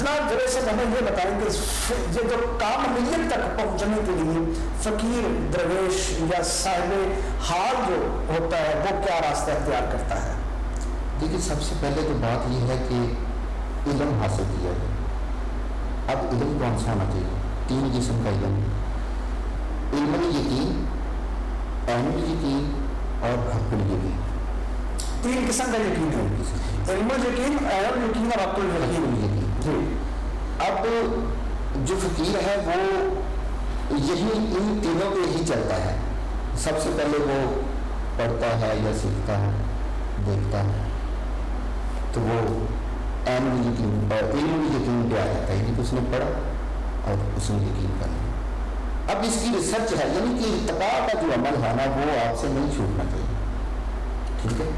جناب ذرا سے ہمیں یہ بتائیں کہ یہ جو کاملیت تک پہنچنے کے لیے فقیر درویش یا صاحب حال جو ہوتا ہے وہ کیا راستہ اختیار کرتا ہے؟ دیکھیے سب سے پہلے تو بات یہ ہے کہ علم حاصل کیا ہے. اب علم کون سا ہونا چاہیے؟ 3 قسم کا علم: علم الیقین، عین الیقین اور حق الیقین. 3 قسم کا یقین ہے: علم الیقین، عین الیقین اور حق الیقین. جی. اب جو فقیر ہے وہ یہی ان تینوں پہ ہی چلتا ہے. سب سے پہلے وہ پڑھتا ہے یا سیکھتا ہے، دیکھتا ہے، تو وہ عین الیقین اور علم الیقین پہ آ جاتا ہے. یعنی کہ اس نے پڑھا اور اس نے یقین کر لیا. اب اس کی ریسرچ ہے، یعنی کہ ارتقاء کا جو عمل ہے نا وہ آپ سے نہیں چھوٹنا چاہیے. ٹھیک ہے،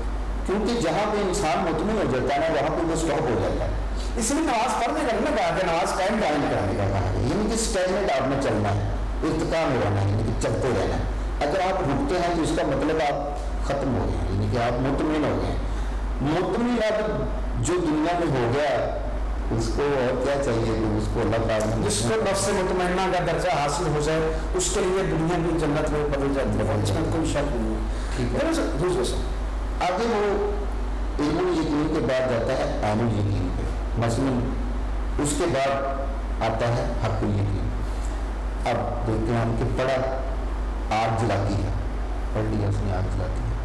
کیونکہ جہاں پہ انسان مطمئن ہو جاتا ہے نا وہاں پہ وہ اسٹاپ ہو جاتا ہے. اس لیے نماز پڑھنے کا نہیں کہا کہ نماز قائم کرانے کا کہا ہے. یعنی کہ اسٹیجمنٹ آپ نے چلنا ہے، ارتقاء میں رہنا ہے، یعنی کہ چلتے رہنا ہے. اگر آپ رکتے ہیں تو اس کا مطلب آپ ختم ہو گئے، یعنی کہ آپ مطمئن ہو گئے. مطمئن اب جو دنیا میں ہو گیا اس کو اور کیا چاہیے کہ اس کو اللہ تعالیٰ جس کو نفس مطمئنہ کا درجہ حاصل ہو جائے اس کے لیے دنیا کی جنت میں بدل جاتی ہے، اس میں کوئی شک نہیں ہے. ٹھیک ہے سر. دوسرے سے آگے وہ علم الیقین کے بعد جاتا ہے عین الیقین پہ. مثلاً اس کے بعد آتا ہے حق الیقین. اب دیکھتے ہیں ہم کہ پڑھا آگ جلاتی ہے، پڑھ لیا اس نے آگ جلاتی ہے.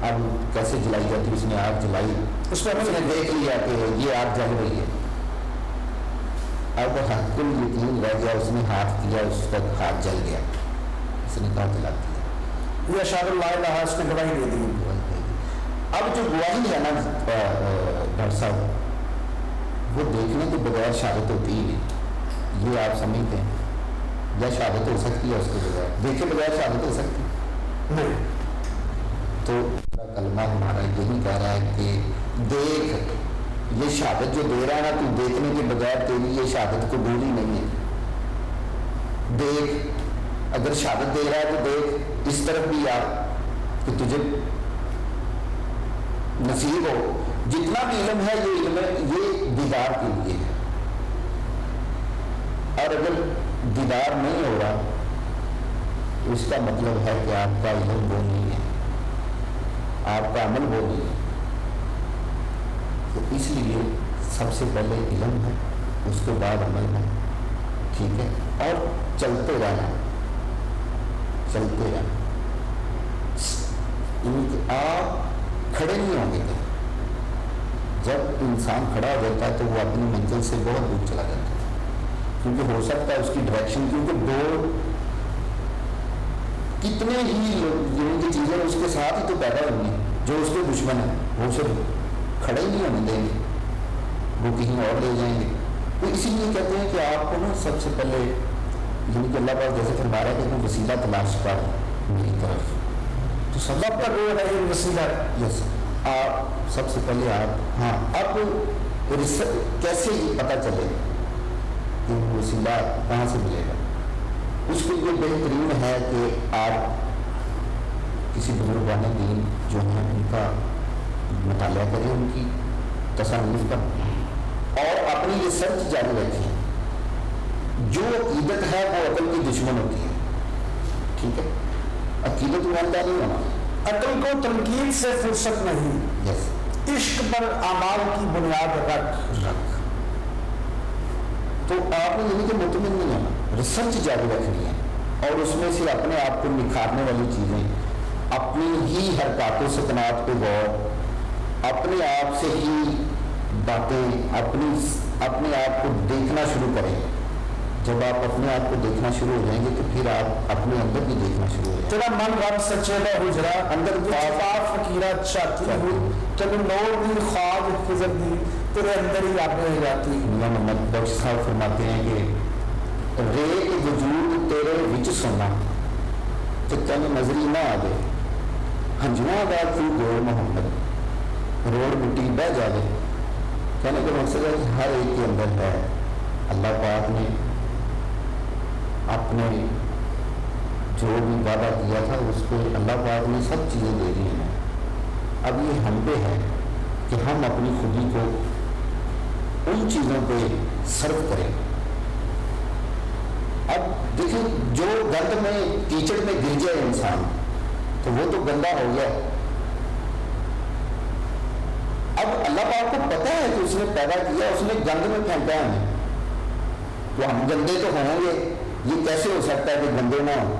اب کیسے جلائی جاتی ہے؟ اس نے آگ جلائی، اس نے دیکھ لیا کہ یہ آگ جل رہی ہے. اب حق الیقین رہ گیا، اس نے ہاتھ کیا، اس پر ہاتھ جل گیا، اس نے کہا جلاتی ہے. یہ اشہاد اللہ الہ، اس نے گواہی دے دی. اب جو گواہی ہے نا ڈاکٹر صاحب، وہ دیکھنے کے بغیر شہادت ہوتی ہی نہیں. یہ آپ سمجھتے ہیں؟ یا شہادت ہو سکتی ہے اس کے بغیر؟ دیکھے بغیر شہادت ہو سکتی نہیں. تو کلمہ ہمارا یہی کہہ رہا ہے کہ دیکھ. یہ شہادت جو دے رہا ہے نا تو دیکھنے کے بغیر تیری یہ شہادت قبول ہی نہیں ہے. دیکھ، اگر شہادت دے رہا ہے تو دیکھ، اس طرف بھی آ کہ تجھے نصیب ہو. جتنا بھی علم ہے یہ علم ہے، یہ دیدار کے لیے ہے. اور اگر دیدار نہیں ہو رہا اس کا مطلب ہے کہ آپ کا علم وہ نہیں ہے، آپ کا عمل وہ نہیں ہے. تو اس لیے سب سے پہلے علم ہے، اس کے بعد عمل ہے. ٹھیک ہے، اور چلتے رہنا، چلتے رہنا. آپ کھڑے نہیں ہوں گے. جب انسان کھڑا ہو جاتا ہے تو وہ اپنی منزل سے بہت دور چلا جاتا ہے، کیونکہ ہو سکتا ہے اس کی ڈائریکشن، کیونکہ دو کتنے ہی کی چیزیں اس کے ساتھ ہی تو پیدا ہوئی ہیں جو اس کے دشمن ہیں، وہ صرف کھڑے ہی نہیں ہونے دیں گے، وہ کہیں اور لے جائیں گے. تو اسی لیے کہتے ہیں کہ آپ کو نا سب سے پہلے یعنی کہ اللہ پاک جیسے فرما رہا ہے کہ وسیلہ تلاش کر میری طرف. تو سب کا وہ ہے وسیلہ. یس، آپ سب سے پہلے آپ ہاں اب کیسے پتہ چلے کہ وسیلہ کہاں سے ملے گا؟ اس کے لیے بہترین ہے کہ آپ کسی بزرگان دین جو ہیں ان کا مطالعہ کریں، ان کی تصانیف کا، اور اپنی ریسرچ جاری رکھیں. جو عقیدت ہے وہ عقل کی دشمن ہوتی ہے. ٹھیک ہے، عقیدت مانتا نہیں ہونا. عقل کو تنقید سے فرصت نہیں. یس. عشق پر اعمال کی بنیاد رکھ. تو آپ نے یعنی کہ مطمئن نہیں ہونا، ریسرچ جاری رکھنی ہے، اور اس میں سے اپنے آپ کو نکھارنے والی چیزیں، اپنی ہی حرکات و سکنات پہ غور، اپنے آپ سے ہی باتیں، اپنے آپ کو دیکھنا شروع کریں. جب آپ اپنے آپ کو دیکھنا شروع ہو جائیں گے تو پھر آپ اپنے اندر بھی دیکھنا شروع ہو جائیں گے. تیرا من رب سچیلا حجرا اندر پاک فقیرہ چاہتی ہوں، تیرے نور دی خواب فضل دی تیرے اندر ہی آپ ہو جاتی. امام محمد بخش صاحب فرماتے ہیں کہ ریت وجود تیرے وچ سونا تو تین نظری نہ آگے ہنجواں دا تو گور محمد روڑ مٹی بہ جاوے. کہنے کا مقصد ہے کہ ہر ایک کے اندر ہے. اللہ پاک نے اپنے جو بھی وعدہ کیا تھا اس پہ اللہ پاک نے سب چیزیں دے دی ہیں. اب یہ ہم پہ ہے کہ ہم اپنی خودی کو ان چیزوں پہ صرف کریں. اب دیکھیں جو گند میں کیچڑ میں گر جائے انسان تو وہ تو گندا ہو گیا. اب اللہ پاک کو پتہ ہے کہ اس نے پیدا کیا, اس نے گند میں پھینکا ہمیں, تو ہم گندے تو ہوں گے. یہ کیسے ہو سکتا ہے کہ گندے نہ ہوں؟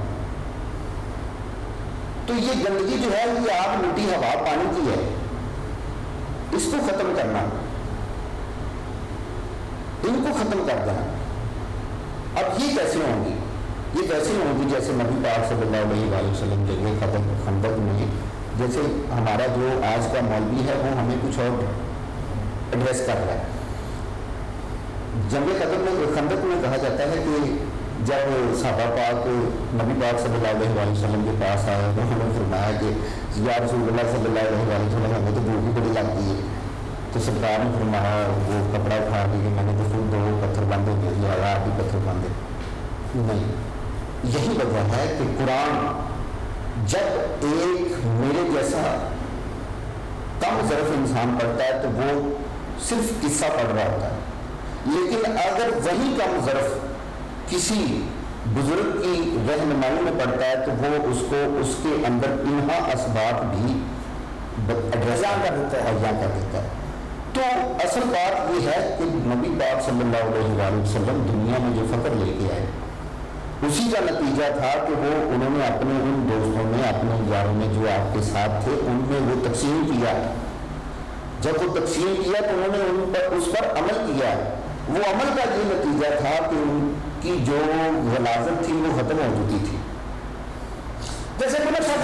تو یہ گندگی جو ہے یہ آگ مٹی ہوا پانی کی ہے, اس کو ختم کرنا, ان کو ختم کر دینا. اب یہ کیسے ہوں گی؟ یہ کیسے ہوں گی جیسے نبی پاک صلی اللہ علیہ وآلہ وسلم جنگ خندق میں, جیسے ہمارا جو آج کا مولوی ہے وہ ہمیں کچھ اور ایڈریس کر رہا ہے. جنگ خندق میں کہا جاتا ہے کہ جب صحابہ پاک نبی پاک صلی اللہ علیہ وآلہ وسلم کے پاس آئے تو انہوں نے فرمایا کہ یا رسول اللہ صلی اللہ علیہ وآلہ وسلم ہمیں تو بھوک بھی بڑی لگتی ہے. تو سرکار نے فرمایا وہ کپڑا اٹھا کے میں نے تو خود 2 پتھر باندھے دے دیا, آپ ہی پتھر باندھے نہیں. یہی وجہ ہے کہ قرآن جب ایک میرے جیسا کم ظرف انسان پڑھتا ہے تو وہ صرف قصہ پڑھ رہا ہوتا ہے, لیکن اگر وہی کم ظرف کسی بزرگ کی رہنمائی میں پڑھتا ہے تو وہ اس کو اس کے اندر انہا اسباب بھی بیان کر دیتا ہے. تو اصل بات یہ ہے کہ نبی پاک صلی اللہ علیہ وآلہ وسلم دنیا میں جو فقر لے کے آئے اسی کا نتیجہ تھا کہ وہ انہوں نے اپنے ان دوستوں میں, اپنے یاروں میں جو آپ کے ساتھ تھے ان میں وہ تقسیم کیا. جب وہ تقسیم کیا تو انہوں نے ان پر اس پر عمل کیا. وہ عمل کا یہ نتیجہ تھا کہ ان کی جو غلاظت تھی وہ ختم ہو چکی تھی. جیسے بولے شاہ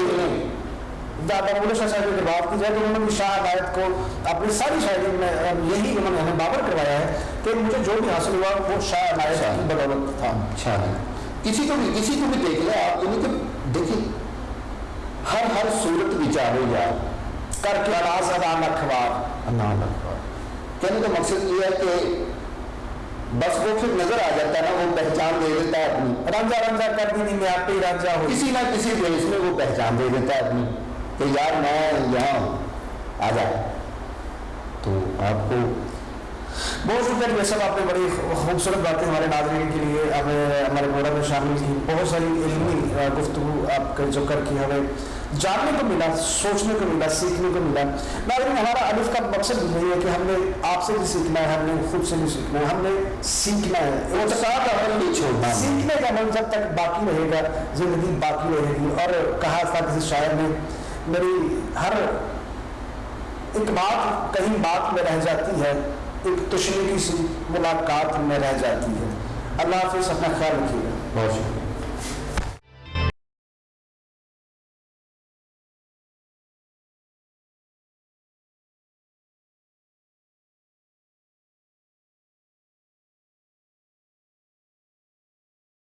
صاحب کی بات کی جائے تو انہوں نے شاہ عنایت کو اپنی ساری شاعری میں یہی انہوں نے ہمیں بابر کروایا ہے کہ مجھے جو بھی حاصل ہوا وہ شاہ عنایت کی بدولت تھا. کسی کو بھی دیکھ لیں آپ, یعنی کہ دیکھیں ہر صورت بچارے جا کر کے اراز ادا نخوار. کہنے کا مقصد یہ ہے کہ بس وہ پھر نظر آ جاتا ہے نا, وہ پہچان دے دیتا ہے اپنی, رنجا کر دی نہیں میں آپ پہ رنجا ہو, کسی نہ کسی دیش میں وہ پہچان دے دیتا ہے اپنی کہ یار میں یہاں آ جائے. تو آپ کو بہت شکریہ. یہ سب آپ نے بڑی خوبصورت باتیں ہمارے ناظرین کے لیے ہمیں ہمارے پروگرام میں شامل کی. بہت ساری علمی گفتگو آپ کا جو کر کے ہمیں جاننے کو ملا, سوچنے کو ملا, سیکھنے کو ملا. ناظرین ہمارا الف کا مقصد یہی ہے کہ ہم نے آپ سے بھی سیکھنا ہے, ہم نے خود سے بھی سیکھنا ہے, ہم نے سیکھنا ہے. نہیں چھوڑنا, سیکھنے کا من جب تک باقی رہے گا زندگی باقی رہے گی. اور کہا تھا کسی شاعر نے میری ہر ایک بات کہیں بات میں رہ جاتی ہے, ایک تشریحی سی ملاقات میں رہ جاتی ہے. اللہ حافظ, اپنا خیال رکھیے گا. بہت شکریہ.